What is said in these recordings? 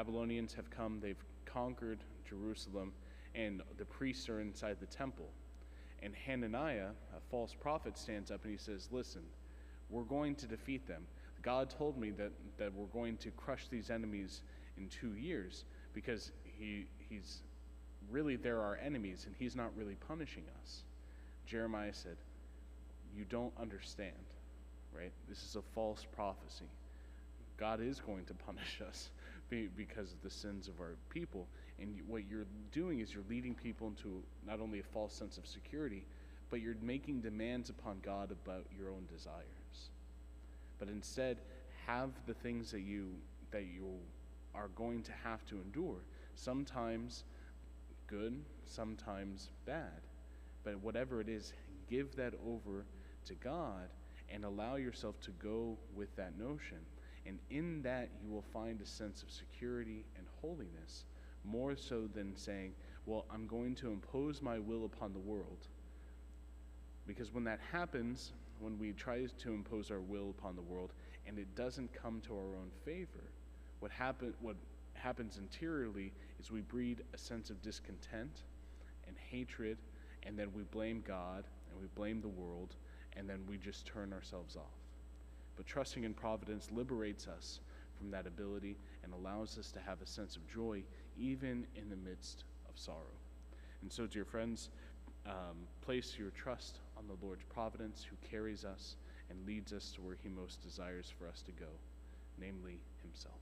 Babylonians have come, they've conquered Jerusalem, and the priests are inside the temple. And Hananiah, a false prophet, stands up and he says, listen, we're going to defeat them. God told me that we're going to crush these enemies in 2 years because he's really, they're our enemies and he's not really punishing us. Jeremiah said, you don't understand, right? This is a false prophecy. God is going to punish us because of the sins of our people. And what you're doing is you're leading people into not only a false sense of security, but you're making demands upon God about your own desires. But instead, have the things that you are going to have to endure. Sometimes good, sometimes bad. But whatever it is, give that over to God and allow yourself to go with that notion. And in that, you will find a sense of security and holiness, more so than saying, well, I'm going to impose my will upon the world. Because when that happens, when we try to impose our will upon the world, and it doesn't come to our own favor, what happens interiorly is we breed a sense of discontent and hatred, and then we blame God, and we blame the world, and then we just turn ourselves off. But trusting in providence liberates us from that ability and allows us to have a sense of joy even in the midst of sorrow. And so, dear friends, place your trust on the Lord's providence, who carries us and leads us to where he most desires for us to go, namely himself.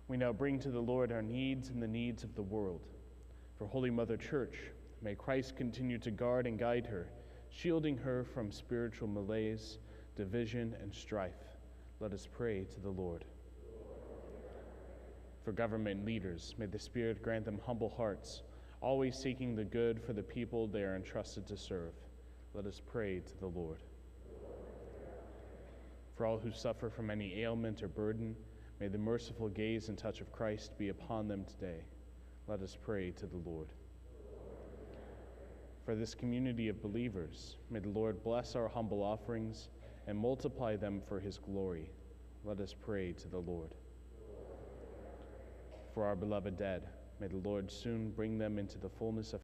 We now bring to the Lord our needs and the needs of the world. For Holy Mother Church, may Christ continue to guard and guide her, shielding her from spiritual malaise, division, and strife. Let us pray to the Lord. For government leaders, may the Spirit grant them humble hearts, always seeking the good for the people they are entrusted to serve. Let us pray to the Lord. For all who suffer from any ailment or burden, may the merciful gaze and touch of Christ be upon them today. Let us pray to the Lord. For this community of believers, may the Lord bless our humble offerings and multiply them for his glory. Let us pray to the Lord. For our beloved dead, may the Lord soon bring them into the fullness of